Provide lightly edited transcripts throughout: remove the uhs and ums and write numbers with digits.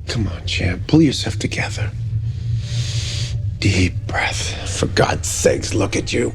Come on, champ. Pull yourself together. Deep breath. For God's sakes, look at you.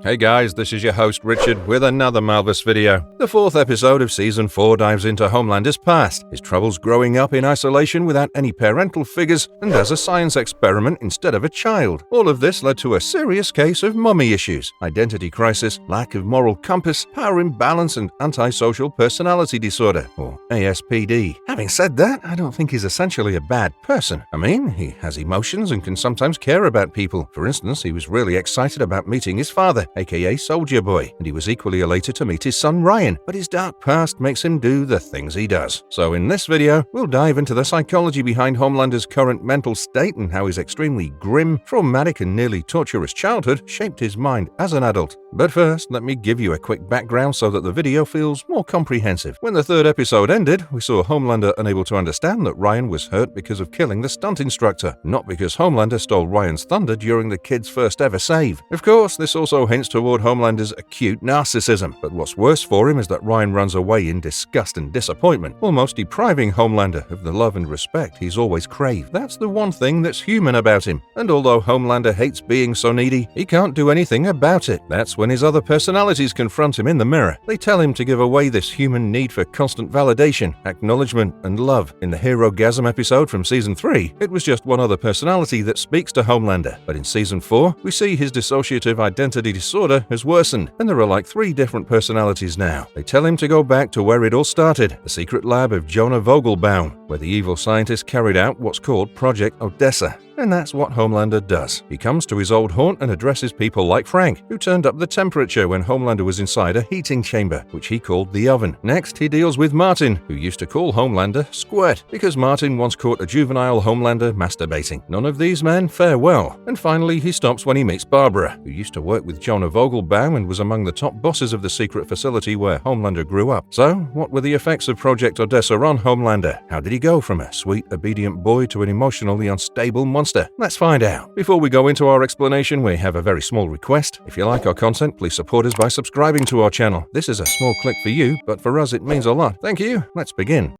Hey guys, this is your host Richard with another Malvis video. The 4th episode of Season 4 dives into Homelander's past, his troubles growing up in isolation without any parental figures, and as a science experiment instead of a child. All of this led to a serious case of mummy issues, identity crisis, lack of moral compass, power imbalance, and antisocial personality disorder, or ASPD. Having said that, I don't think he's essentially a bad person. I mean, he has emotions and can sometimes care about people. For instance, he was really excited about meeting his father, aka Soldier Boy, and he was equally elated to meet his son Ryan, but his dark past makes him do the things he does. So in this video, we'll dive into the psychology behind Homelander's current mental state and how his extremely grim, traumatic, and nearly torturous childhood shaped his mind as an adult. But first, let me give you a quick background so that the video feels more comprehensive. When the 3rd episode ended, we saw Homelander unable to understand that Ryan was hurt because of killing the stunt instructor, not because Homelander stole Ryan's thunder during the kid's first ever save. Of course, this also hints toward Homelander's acute narcissism, but what's worse for him is that Ryan runs away in disgust and disappointment, almost depriving Homelander of the love and respect he's always craved. That's the one thing that's human about him, and although Homelander hates being so needy, he can't do anything about it. That's when his other personalities confront him in the mirror. They tell him to give away this human need for constant validation, acknowledgement, and love. In the Hero-gasm episode from Season 3, it was just one other personality that speaks to Homelander, but in Season 4, we see his dissociative identity disorder has worsened, and there are like 3 different personalities now. They tell him to go back to where it all started, the secret lab of Jonah Vogelbaum, where the evil scientist carried out what's called Project Odessa. And that's what Homelander does. He comes to his old haunt and addresses people like Frank, who turned up the temperature when Homelander was inside a heating chamber, which he called the oven. Next, he deals with Martin, who used to call Homelander Squirt, because Martin once caught a juvenile Homelander masturbating. None of these men fare well. And finally, he stops when he meets Barbara, who used to work with Jonah Vogelbaum and was among the top bosses of the secret facility where Homelander grew up. So, what were the effects of Project Odessa on Homelander? How did he go from a sweet, obedient boy to an emotionally unstable monster? Let's find out. Before we go into our explanation, we have a very small request. If you like our content, please support us by subscribing to our channel. This is a small click for you, but for us it means a lot. Thank you. Let's begin.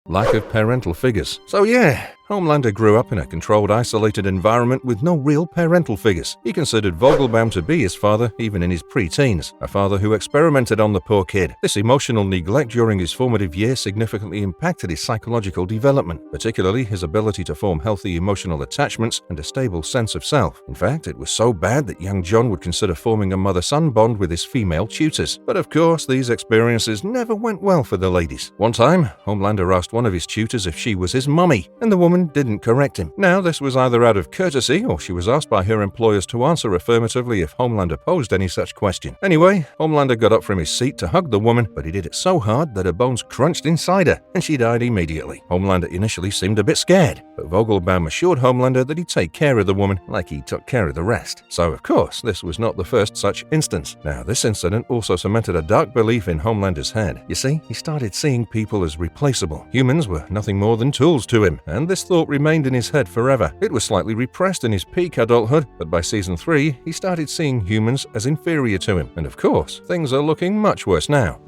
Lack of parental figures. So yeah, Homelander grew up in a controlled, isolated environment with no real parental figures. He considered Vogelbaum to be his father even in his pre-teens, a father who experimented on the poor kid. This emotional neglect during his formative years significantly impacted his psychological development, particularly his ability to form healthy emotional attachments and a stable sense of self. In fact, it was so bad that young John would consider forming a mother-son bond with his female tutors. But of course, these experiences never went well for the ladies. One time, Homelander asked one of his tutors if she was his mummy, and the woman didn't correct him. Now, this was either out of courtesy or she was asked by her employers to answer affirmatively if Homelander posed any such question. Anyway, Homelander got up from his seat to hug the woman, but he did it so hard that her bones crunched inside her, and she died immediately. Homelander initially seemed a bit scared, but Vogelbaum assured Homelander that he'd take care of the woman like he took care of the rest. So, of course, this was not the first such instance. Now, this incident also cemented a dark belief in Homelander's head. You see, he started seeing people as replaceable. Humans were nothing more than tools to him, and this thought remained in his head forever. It was slightly repressed in his peak adulthood, but by Season 3, he started seeing humans as inferior to him. And of course, things are looking much worse now.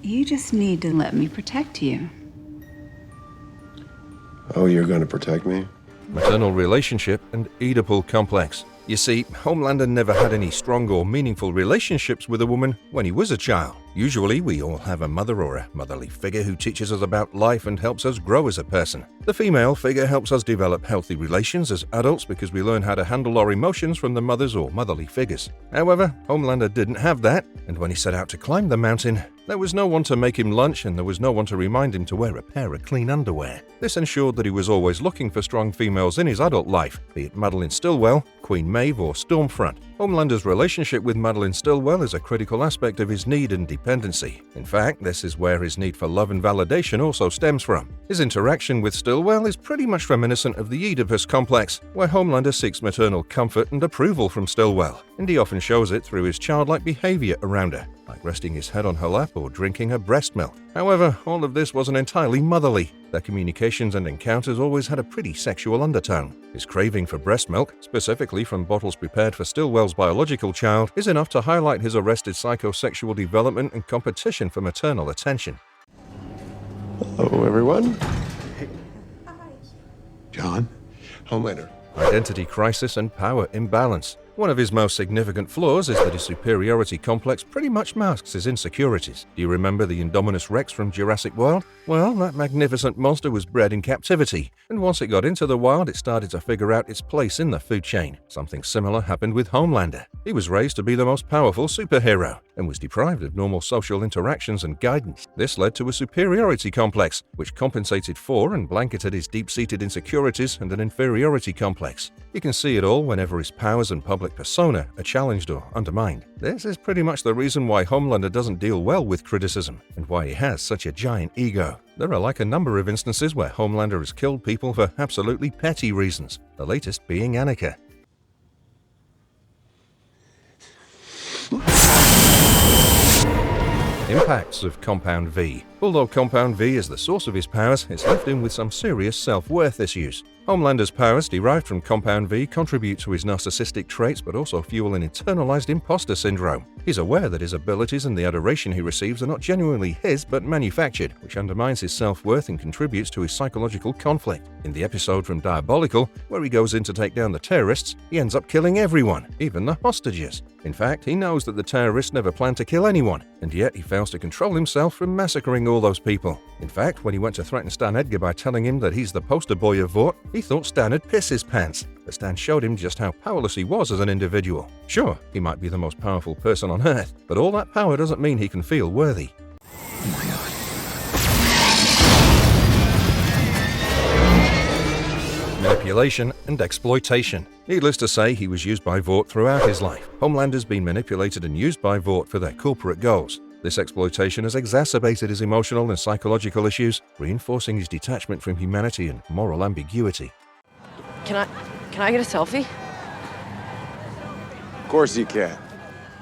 You just need to let me protect you. Oh, you're gonna protect me? Maternal relationship and Oedipal complex. You see, Homelander never had any strong or meaningful relationships with a woman when he was a child. Usually, we all have a mother or a motherly figure who teaches us about life and helps us grow as a person. The female figure helps us develop healthy relations as adults because we learn how to handle our emotions from the mothers or motherly figures. However, Homelander didn't have that, and when he set out to climb the mountain, there was no one to make him lunch and there was no one to remind him to wear a pair of clean underwear. This ensured that he was always looking for strong females in his adult life, be it Madeline Stillwell, Queen Maeve, or Stormfront. Homelander's relationship with Madeline Stillwell is a critical aspect of his need and dependency. In fact, this is where his need for love and validation also stems from. His interaction with Stillwell is pretty much reminiscent of the Oedipus complex, where Homelander seeks maternal comfort and approval from Stillwell, and he often shows it through his childlike behavior around her, like resting his head on her lap or drinking her breast milk. However, all of this wasn't entirely motherly. Their communications and encounters always had a pretty sexual undertone. His craving for breast milk, specifically from bottles prepared for Stillwell's biological child, is enough to highlight his arrested psychosexual development and competition for maternal attention. Hello, everyone. John, Homelander. Identity crisis and power imbalance. One of his most significant flaws is that his superiority complex pretty much masks his insecurities. Do you remember the Indominus Rex from Jurassic World? Well, that magnificent monster was bred in captivity, and once it got into the wild, it started to figure out its place in the food chain. Something similar happened with Homelander. He was raised to be the most powerful superhero, and was deprived of normal social interactions and guidance. This led to a superiority complex, which compensated for and blanketed his deep-seated insecurities and an inferiority complex. You can see it all whenever his powers and public persona are challenged or undermined. This is pretty much the reason why Homelander doesn't deal well with criticism, and why he has such a giant ego. There are like a number of instances where Homelander has killed people for absolutely petty reasons, the latest being Annika. Impacts of Compound V. Although Compound V is the source of his powers, it's left him with some serious self-worth issues. Homelander's powers derived from Compound V contribute to his narcissistic traits but also fuel an internalized imposter syndrome. He's aware that his abilities and the adoration he receives are not genuinely his but manufactured, which undermines his self-worth and contributes to his psychological conflict. In the episode from Diabolical, where he goes in to take down the terrorists, he ends up killing everyone, even the hostages. In fact, he knows that the terrorists never planned to kill anyone, and yet he fails to control himself from massacring all those people. In fact, when he went to threaten Stan Edgar by telling him that he's the poster boy of Vought, he thought Stan had pissed his pants, but Stan showed him just how powerless he was as an individual. Sure, he might be the most powerful person on Earth, but all that power doesn't mean he can feel worthy. Oh my God. Manipulation and exploitation. Needless to say, he was used by Vought throughout his life. Homelander's been manipulated and used by Vought for their corporate goals. This exploitation has exacerbated his emotional and psychological issues, reinforcing his detachment from humanity and moral ambiguity. Can I get a selfie? Of course you can.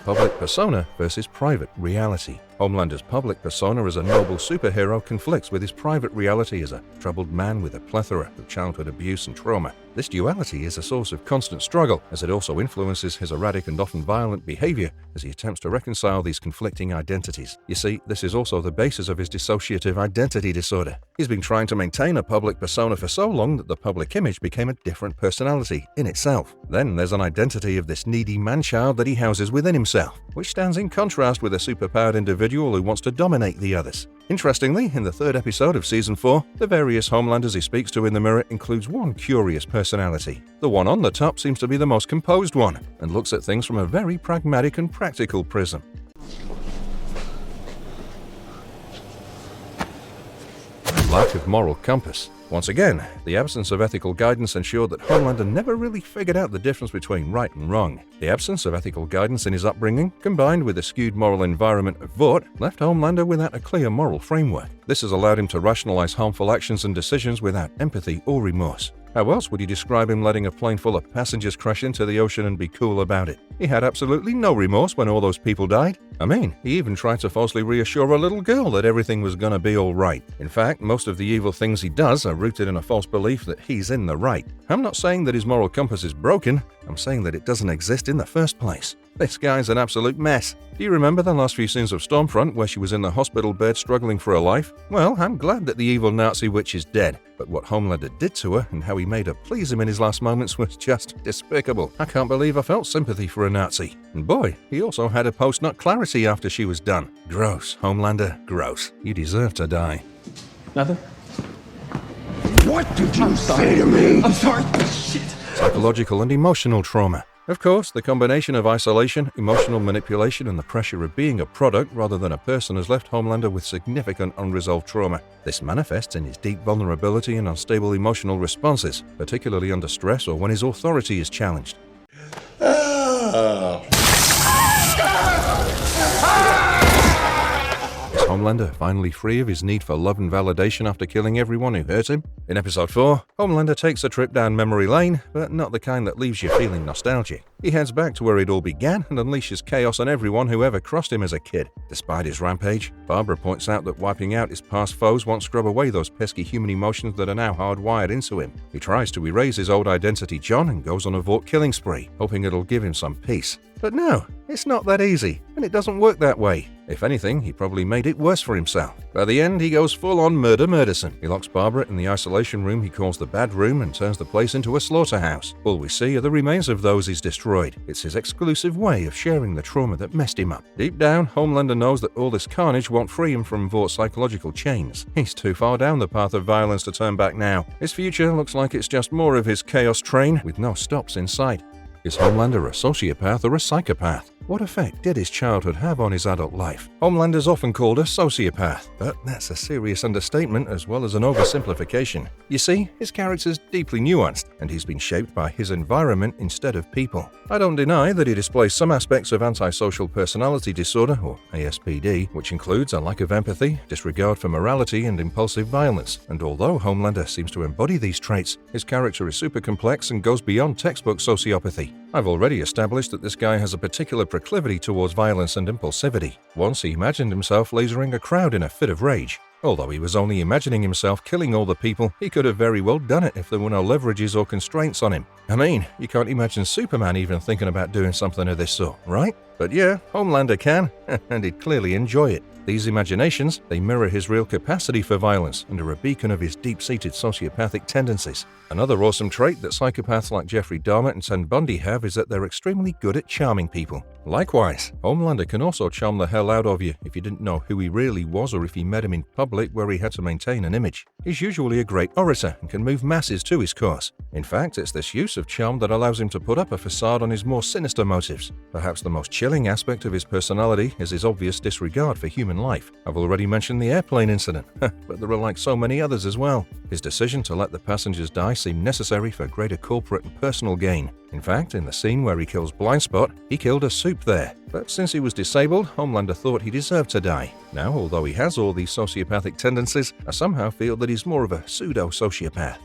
Public persona versus private reality. Homelander's public persona as a noble superhero conflicts with his private reality as a troubled man with a plethora of childhood abuse and trauma. This duality is a source of constant struggle, as it also influences his erratic and often violent behavior as he attempts to reconcile these conflicting identities. You see, this is also the basis of his dissociative identity disorder. He's been trying to maintain a public persona for so long that the public image became a different personality in itself. Then there's an identity of this needy man-child that he houses within himself, which stands in contrast with a superpowered individual who wants to dominate the others. Interestingly, in the third episode of Season 4, the various Homelanders he speaks to in the mirror includes one curious personality. The one on the top seems to be the most composed one, and looks at things from a very pragmatic and practical prism. Lack of moral compass. Once again, the absence of ethical guidance ensured that Homelander never really figured out the difference between right and wrong. The absence of ethical guidance in his upbringing, combined with the skewed moral environment of Vought, left Homelander without a clear moral framework. This has allowed him to rationalize harmful actions and decisions without empathy or remorse. How else would you describe him letting a plane full of passengers crash into the ocean and be cool about it? He had absolutely no remorse when all those people died. I mean, he even tried to falsely reassure a little girl that everything was gonna be alright. In fact, most of the evil things he does are rooted in a false belief that he's in the right. I'm not saying that his moral compass is broken, I'm saying that it doesn't exist in the first place. This guy's an absolute mess. Do you remember the last few scenes of Stormfront where she was in the hospital bed struggling for her life? Well, I'm glad that the evil Nazi witch is dead, but what Homelander did to her and how he made her please him in his last moments was just despicable. I can't believe I felt sympathy for a Nazi. And boy, he also had a post-nut clarity after she was done. Gross, Homelander, gross. You deserve to die. Nothing? What did you say to me? I'm sorry. Shit. Psychological and emotional trauma. Of course, the combination of isolation, emotional manipulation, and the pressure of being a product rather than a person has left Homelander with significant unresolved trauma. This manifests in his deep vulnerability and unstable emotional responses, particularly under stress or when his authority is challenged. His Homelander finally free of his need for love and validation after killing everyone who hurt him? In episode 4, Homelander takes a trip down memory lane, but not the kind that leaves you feeling nostalgic. He heads back to where it all began and unleashes chaos on everyone who ever crossed him as a kid. Despite his rampage, Barbara points out that wiping out his past foes won't scrub away those pesky human emotions that are now hardwired into him. He tries to erase his old identity, John, and goes on a Vought killing spree, hoping it'll give him some peace. But no, it's not that easy, and it doesn't work that way. If anything, he probably made it worse for himself. By the end, he goes full-on murder-murderson. He locks Barbara in the isolation room he calls the Bad Room and turns the place into a slaughterhouse. All we see are the remains of those he's destroyed. It's his exclusive way of sharing the trauma that messed him up. Deep down, Homelander knows that all this carnage won't free him from Vaught's psychological chains. He's too far down the path of violence to turn back now. His future looks like it's just more of his chaos train with no stops in sight. Is Homelander a sociopath or a psychopath? What effect did his childhood have on his adult life? Homelander's often called a sociopath, but that's a serious understatement as well as an oversimplification. You see, his character's deeply nuanced, and he's been shaped by his environment instead of people. I don't deny that he displays some aspects of antisocial personality disorder, or ASPD, which includes a lack of empathy, disregard for morality, and impulsive violence. And although Homelander seems to embody these traits, his character is super complex and goes beyond textbook sociopathy. I've already established that this guy has a particular proclivity towards violence and impulsivity. Once he imagined himself lasering a crowd in a fit of rage. Although he was only imagining himself killing all the people, he could have very well done it if there were no leverages or constraints on him. I mean, you can't imagine Superman even thinking about doing something of this sort, right? But yeah, Homelander can, and he'd clearly enjoy it. These imaginations, they mirror his real capacity for violence and are a beacon of his deep-seated sociopathic tendencies. Another awesome trait that psychopaths like Jeffrey Dahmer and Ted Bundy have is that they're extremely good at charming people. Likewise, Homelander can also charm the hell out of you if you didn't know who he really was or if you met him in public where he had to maintain an image. He's usually a great orator and can move masses to his cause. In fact, it's this use of charm that allows him to put up a facade on his more sinister motives. Perhaps the most chilling aspect of his personality is his obvious disregard for human life. I've already mentioned the airplane incident, but there are like so many others as well. His decision to let the passengers die seemed necessary for greater corporate and personal gain. In fact, in the scene where he kills Blindspot, he killed a soup there. But since he was disabled, Homelander thought he deserved to die. Now, although he has all these sociopathic tendencies, I somehow feel that he's more of a pseudo-sociopath.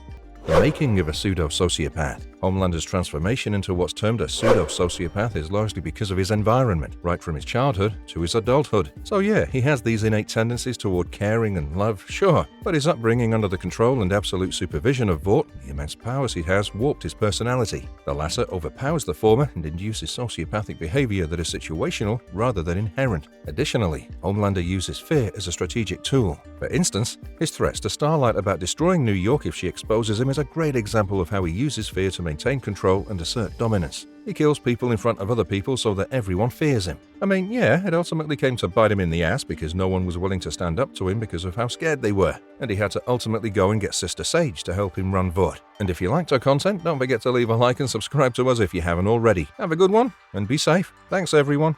The making of a pseudo-sociopath. Homelander's transformation into what's termed a pseudo-sociopath is largely because of his environment, right from his childhood to his adulthood. So yeah, he has these innate tendencies toward caring and love, sure, but his upbringing under the control and absolute supervision of Vought, the immense powers he has, warped his personality. The latter overpowers the former and induces sociopathic behavior that is situational rather than inherent. Additionally, Homelander uses fear as a strategic tool. For instance, his threats to Starlight about destroying New York if she exposes him is a great example of how he uses fear to maintain control and assert dominance. He kills people in front of other people so that everyone fears him. I mean, yeah, it ultimately came to bite him in the ass because no one was willing to stand up to him because of how scared they were, and he had to ultimately go and get Sister Sage to help him run Vought. And if you liked our content, don't forget to leave a like and subscribe to us if you haven't already. Have a good one, and be safe. Thanks everyone.